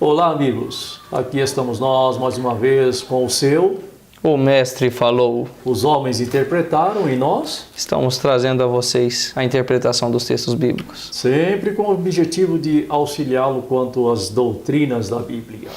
Olá, amigos. Aqui estamos nós mais uma vez com O Mestre falou. Os homens interpretaram e nós Estamos trazendo a vocês a interpretação dos textos bíblicos. sempre com o objetivo de auxiliá-lo quanto às doutrinas da Bíblia.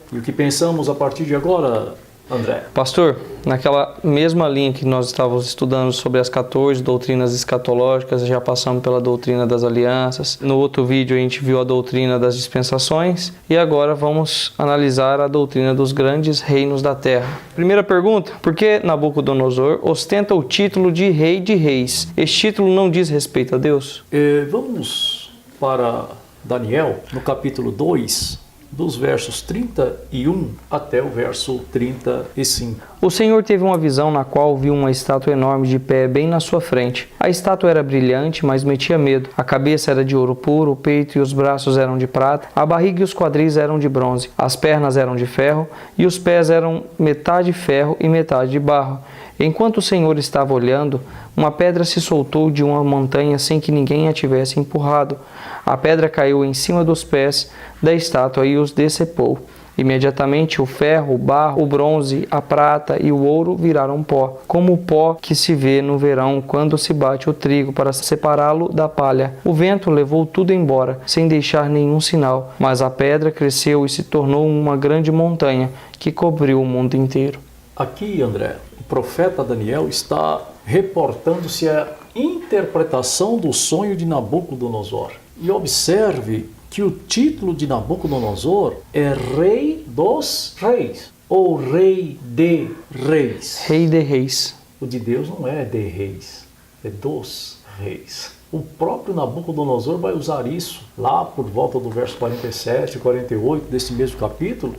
E o que pensamos a partir de agora, André? Pastor, naquela mesma linha que nós estávamos estudando sobre as 14 doutrinas escatológicas, já passamos pela doutrina das alianças. No outro vídeo a gente viu a doutrina das dispensações e agora vamos analisar a doutrina dos grandes reinos da terra. Primeira pergunta, por que Nabucodonosor ostenta o título de Rei de Reis? Este título não diz respeito a Deus? Vamos para Daniel, no capítulo 2, dos versos 31 até o verso 35. O Senhor teve uma visão na qual viu uma estátua enorme de pé bem na sua frente. A estátua era brilhante, mas metia medo. A cabeça era de ouro puro, o peito e os braços eram de prata, a barriga e os quadris eram de bronze, as pernas eram de ferro e os pés eram metade ferro e metade de barro. Enquanto o Senhor estava olhando, uma pedra se soltou de uma montanha sem que ninguém a tivesse empurrado. A pedra caiu em cima dos pés da estátua e os decepou. Imediatamente o ferro, o barro, o bronze, a prata e o ouro viraram pó, como o pó que se vê no verão quando se bate o trigo para separá-lo da palha. O vento levou tudo embora, sem deixar nenhum sinal, mas a pedra cresceu e se tornou uma grande montanha que cobriu o mundo inteiro. Aqui, André, o profeta Daniel está reportando-se a interpretação do sonho de Nabucodonosor. E observe que o título de Nabucodonosor é Rei dos Reis, ou Rei de Reis. Rei de Reis. O de Deus não é de reis, é dos reis. O próprio Nabucodonosor vai usar isso lá por volta do verso 47 e 48 desse mesmo capítulo.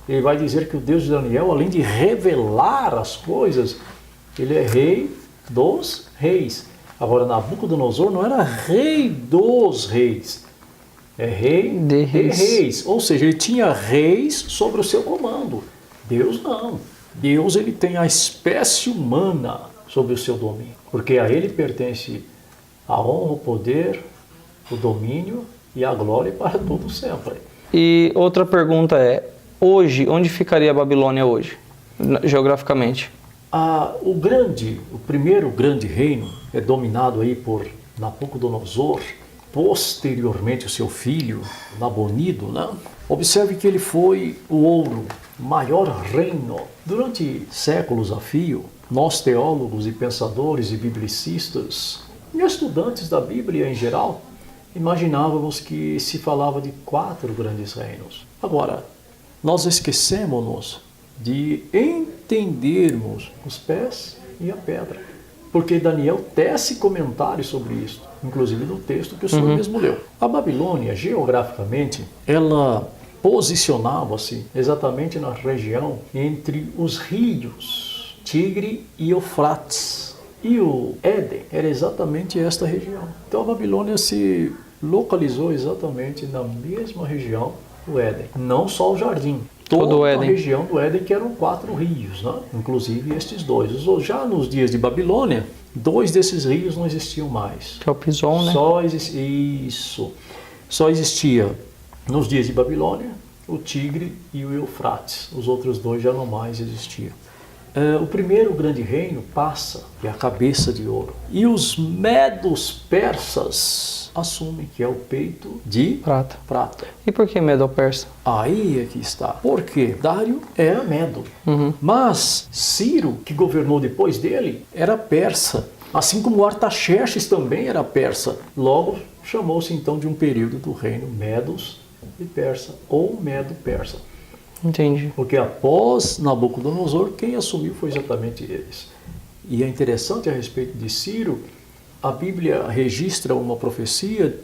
Ele vai dizer que o Deus de Daniel, além de revelar as coisas, ele é rei dos reis. Agora, Nabucodonosor não era rei dos reis, é rei de reis. Ou seja, ele tinha reis sobre o seu comando. Deus não. Deus ele tem a espécie humana sobre o seu domínio, porque a ele pertence a honra, o poder, o domínio e a glória para todo sempre. E outra pergunta é, hoje, onde ficaria a Babilônia hoje, geograficamente? O primeiro grande reino é dominado aí por Nabucodonosor, posteriormente o seu filho, Nabonido, né? Observe que ele foi o ouro, maior reino. Durante séculos a fio, nós teólogos e pensadores e biblicistas e estudantes da Bíblia em geral, imaginávamos que se falava de 4 grandes reinos. Agora, nós esquecemos-nos de entendermos os pés e a pedra. Porque Daniel tece comentários sobre isso, inclusive no texto que o senhor mesmo leu. A Babilônia, geograficamente, ela posicionava-se exatamente na região entre os rios Tigre e Eufrates. E o Éden era exatamente esta região. Então a Babilônia se localizou exatamente na mesma região do Éden. Não só o jardim. Toda a região do Éden, que eram 4 rios, né? Inclusive estes 2. Já nos dias de Babilônia, 2 desses rios não existiam mais. Que é o Pison, né? Só existia nos dias de Babilônia o Tigre e o Eufrates. Os outros 2 já não mais existiam. O primeiro grande reino passa, que é a cabeça de ouro. E os medos persas assumem que é o peito de prata. E por que Medo-Persa? Aí é que está. Porque Dário era Medo. Mas Ciro, que governou depois dele, era persa. Assim como Artaxerxes também era persa. Logo, chamou-se então de um período do reino Medos e Persa, ou Medo-Persa. Entendi. Porque após Nabucodonosor, quem assumiu foi exatamente eles. E é interessante a respeito de Ciro, a Bíblia registra uma profecia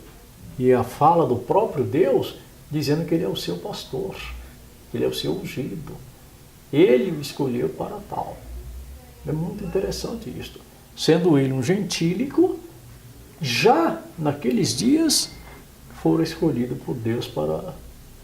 e a fala do próprio Deus, dizendo que ele é o seu pastor, ele é o seu ungido. Ele o escolheu para tal. É muito interessante isto. Sendo ele um gentílico, já naqueles dias foram escolhidos por Deus para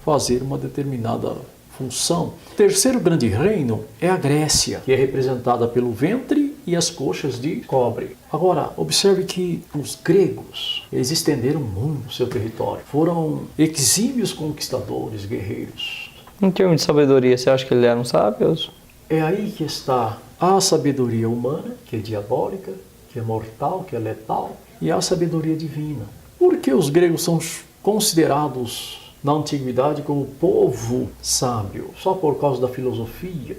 fazer uma determinada função. O terceiro grande reino é a Grécia, que é representada pelo ventre e as coxas de cobre. Agora, observe que os gregos, eles estenderam muito o seu território. Foram exímios conquistadores, guerreiros. Em termos de sabedoria, você acha que eles eram sábios? É aí que está a sabedoria humana, que é diabólica, que é mortal, que é letal, e a sabedoria divina. Por que os gregos são considerados na antiguidade como povo sábio? Só por causa da filosofia,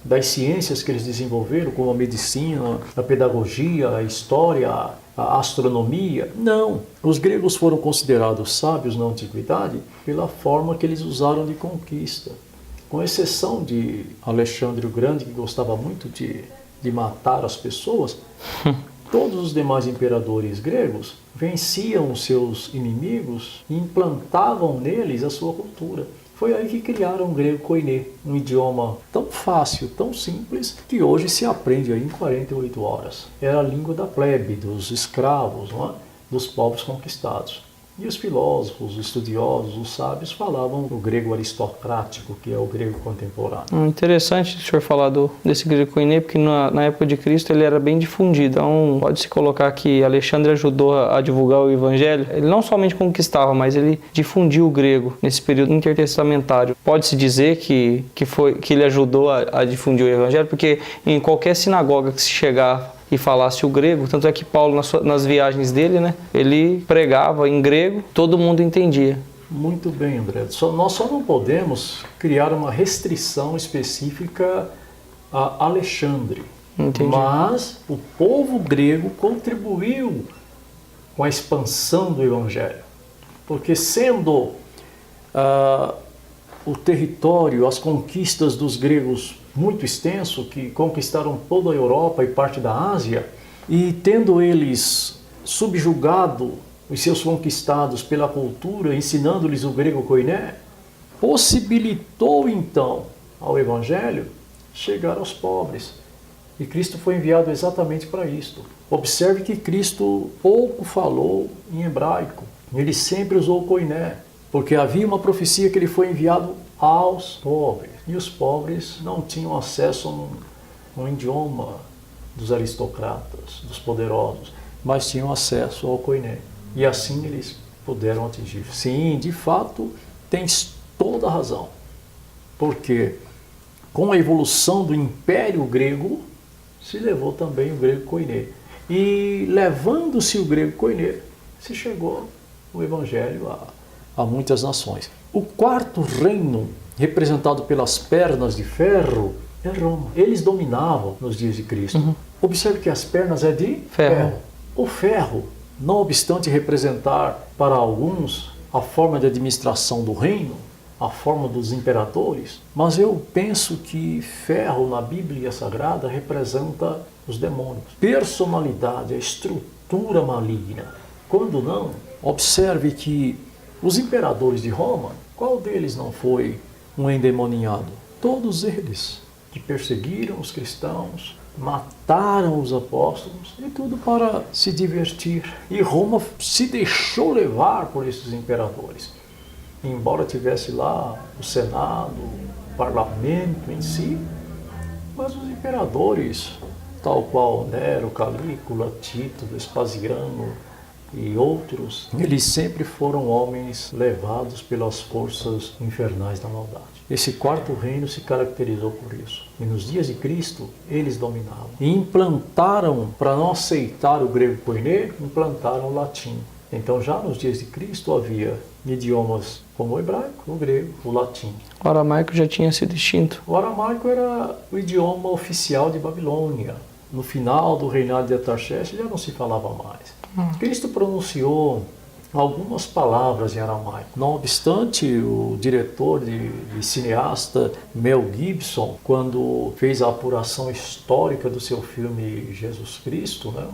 das ciências que eles desenvolveram, como a medicina, a pedagogia, a história, a astronomia? Não. Os gregos foram considerados sábios na antiguidade pela forma que eles usaram de conquista. Com exceção de Alexandre o Grande, que gostava muito de matar as pessoas, todos os demais imperadores gregos venciam os seus inimigos e implantavam neles a sua cultura. Foi aí que criaram o grego koiné, um idioma tão fácil, tão simples, que hoje se aprende aí em 48 horas. Era a língua da plebe, dos escravos, não é? Dos povos conquistados. E os filósofos, os estudiosos, os sábios falavam o grego aristocrático, que é o grego contemporâneo. Interessante o senhor falar desse grego koiné, porque na época de Cristo ele era bem difundido. Então pode-se colocar que Alexandre ajudou a divulgar o evangelho. Ele não somente conquistava, mas ele difundiu o grego nesse período intertestamentário. Pode-se dizer que ele ajudou a difundir o evangelho, porque em qualquer sinagoga que se chegava e falasse o grego, tanto é que Paulo nas viagens dele, né, ele pregava em grego, todo mundo entendia. Muito bem, André. Nós só não podemos criar uma restrição específica a Alexandre. Entendi. Mas o povo grego contribuiu com a expansão do evangelho. Porque sendo o território, as conquistas dos gregos muito extenso, que conquistaram toda a Europa e parte da Ásia, e tendo eles subjugado os seus conquistados pela cultura, ensinando-lhes o grego koiné, possibilitou então ao Evangelho chegar aos pobres. E Cristo foi enviado exatamente para isto. Observe que Cristo pouco falou em hebraico, ele sempre usou o koiné, porque havia uma profecia que ele foi enviado aos pobres. E os pobres não tinham acesso a um idioma dos aristocratas, dos poderosos, mas tinham acesso ao koiné. E assim eles puderam atingir. Sim, de fato, tens toda a razão. Porque com a evolução do Império Grego, se levou também o grego koiné. E levando-se o grego koiné, se chegou o Evangelho a muitas nações. O quarto reino, representado pelas pernas de ferro, é Roma. Eles dominavam nos dias de Cristo. Observe que as pernas é de ferro. O ferro, não obstante representar para alguns a forma de administração do reino, a forma dos imperadores, mas eu penso que ferro na Bíblia Sagrada representa os demônios. Personalidade, a estrutura maligna. Quando não, observe que os imperadores de Roma, qual deles não foi um endemoniado? Todos eles que perseguiram os cristãos, mataram os apóstolos, e tudo para se divertir. E Roma se deixou levar por esses imperadores. Embora tivesse lá o Senado, o parlamento em si, mas os imperadores, tal qual Nero, Calígula, Tito, Vespasiano e outros, eles sempre foram homens levados pelas forças infernais da maldade. Esse quarto reino se caracterizou por isso. E nos dias de Cristo, eles dominavam. E implantaram, para não aceitar o grego koiné, implantaram o latim. Então já nos dias de Cristo havia idiomas como o hebraico, o grego, o latim. O aramaico já tinha sido extinto. O aramaico era o idioma oficial de Babilônia. No final do reinado de Artaxerxes já não se falava mais. Cristo pronunciou algumas palavras em aramaico. Não obstante, o diretor de cineasta Mel Gibson, quando fez a apuração histórica do seu filme Jesus Cristo, né,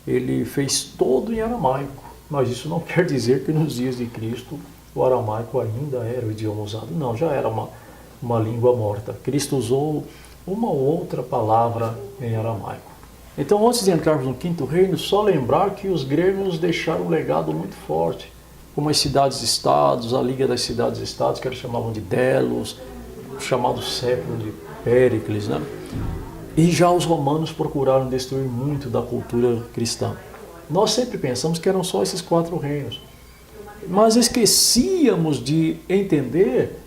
ele fez todo em aramaico. Mas isso não quer dizer que nos dias de Cristo o aramaico ainda era o idioma usado. Não, já era uma língua morta. Cristo usou uma ou outra palavra em aramaico. Então, antes de entrarmos no quinto reino, só lembrar que os gregos deixaram um legado muito forte, como as cidades-estados, a Liga das Cidades-Estados, que eles chamavam de Delos, o chamado século de Péricles, né? E já os romanos procuraram destruir muito da cultura cristã. Nós sempre pensamos que eram só esses 4 reinos. Mas esquecíamos de entender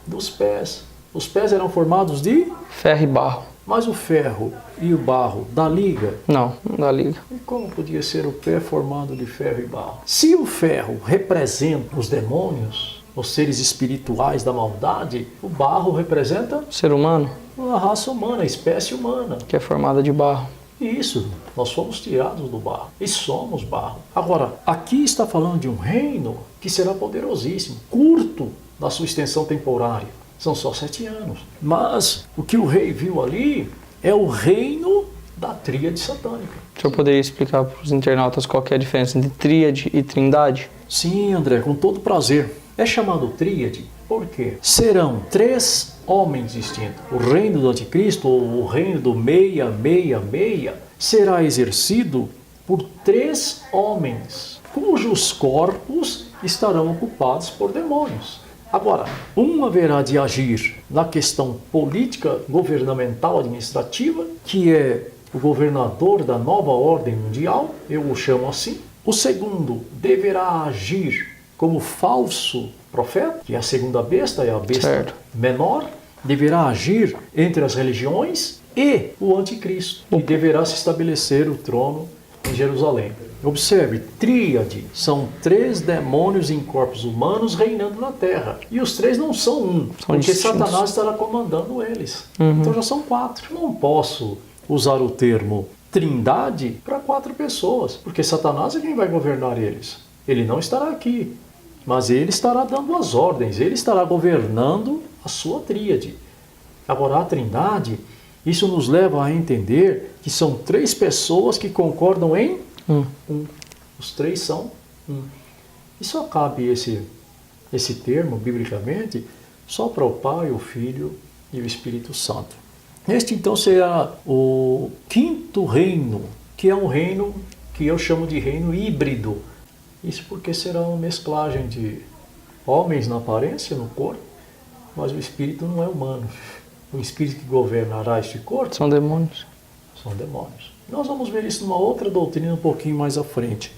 dos pés. Os pés eram formados de ferro e barro. Mas o ferro e o barro dá liga? Não dá liga. E como podia ser o pé formado de ferro e barro? Se o ferro representa os demônios, os seres espirituais da maldade, o barro representa O ser humano, a raça humana, a espécie humana. que é formada de barro. Isso, nós fomos tirados do barro e somos barro. Agora, aqui está falando de um reino que será poderosíssimo, curto na sua extensão temporária. São só 7 anos. Mas o que o rei viu ali é o reino da tríade satânica. O senhor poderia explicar para os internautas qual que é a diferença entre tríade e trindade? Sim, André, com todo prazer. É chamado tríade porque serão 3 homens distintos. O reino do anticristo, ou o reino do 666, será exercido por 3 homens, cujos corpos estarão ocupados por demônios. Agora, um haverá de agir na questão política, governamental, administrativa, que é o governador da nova ordem mundial, eu o chamo assim. O segundo deverá agir como falso profeta, que é a segunda besta, é a besta Certo. menor, deverá agir entre as religiões, e o anticristo, que deverá se estabelecer o trono em Jerusalém. Observe, tríade, são 3 demônios em corpos humanos reinando na terra. E os 3 não são um, porque distintos. Satanás estará comandando eles. Então já são 4. Não posso usar o termo trindade para 4 pessoas, porque Satanás é quem vai governar eles. Ele não estará aqui, mas ele estará dando as ordens, ele estará governando a sua tríade. Agora, a trindade, isso nos leva a entender que são 3 pessoas que concordam em um. Os 3 são um. E só cabe esse termo, biblicamente, só para o Pai, o Filho e o Espírito Santo. Este, então, será o 5º reino, que é um reino que eu chamo de reino híbrido. Isso porque será uma mesclagem de homens na aparência, no corpo, mas o Espírito não é humano. O Espírito que governará este corpo São demônios. são demônios. Nós vamos ver isso numa outra doutrina um pouquinho mais à frente.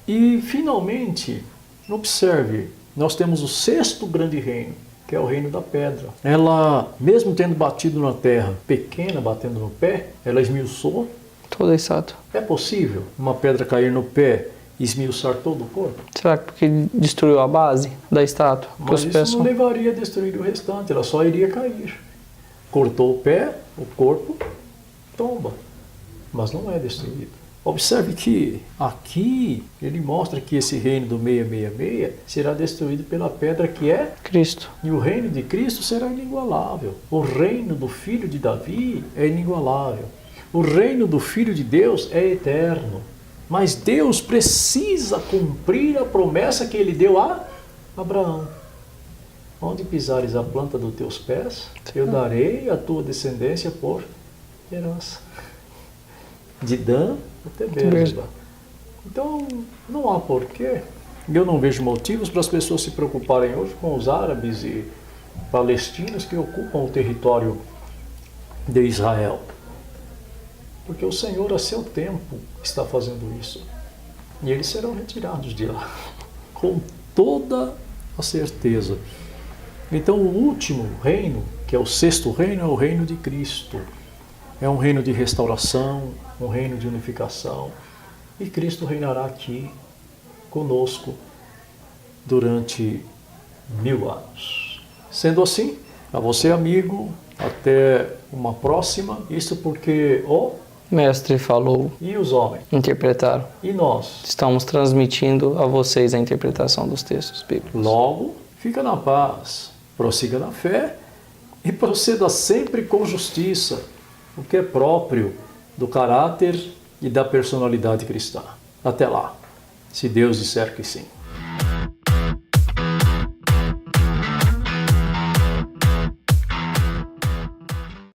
E, finalmente, observe, nós temos o 6º grande reino, que é o reino da pedra. Ela, mesmo tendo batido na terra, pequena, batendo no pé, ela esmiuçou. Toda estátua. É possível uma pedra cair no pé e esmiuçar todo o corpo? Será que porque destruiu a base da estátua? Que Mas os pés isso não são... levaria a destruir o restante, ela só iria cair. Cortou o pé, o corpo tomba, mas não é destruído. Observe que aqui ele mostra que esse reino do 666 será destruído pela pedra que é, Cristo. e o reino de Cristo será inigualável. O reino do Filho de Davi é inigualável. O reino do Filho de Deus é eterno. Mas Deus precisa cumprir a promessa que ele deu a Abraão. Onde pisares a planta dos teus pés, eu darei a tua descendência por herança. De Dan até Beersheba. Então, não há porquê. Eu não vejo motivos para as pessoas se preocuparem hoje com os árabes e palestinos que ocupam o território de Israel. Porque o Senhor, a seu tempo, está fazendo isso. E eles serão retirados de lá. Com toda a certeza. Então, o último reino, que é o 6º reino, é o reino de Cristo. É um reino de restauração, um reino de unificação. E Cristo reinará aqui conosco durante 1000 anos. Sendo assim, a você, amigo, até uma próxima. Isso porque o Mestre falou, e os homens, interpretaram. e nós. Estamos transmitindo a vocês a interpretação dos textos bíblicos. Logo, fica na paz, prossiga na fé e proceda sempre com justiça, o que é próprio do caráter e da personalidade cristã. Até lá, se Deus disser que sim.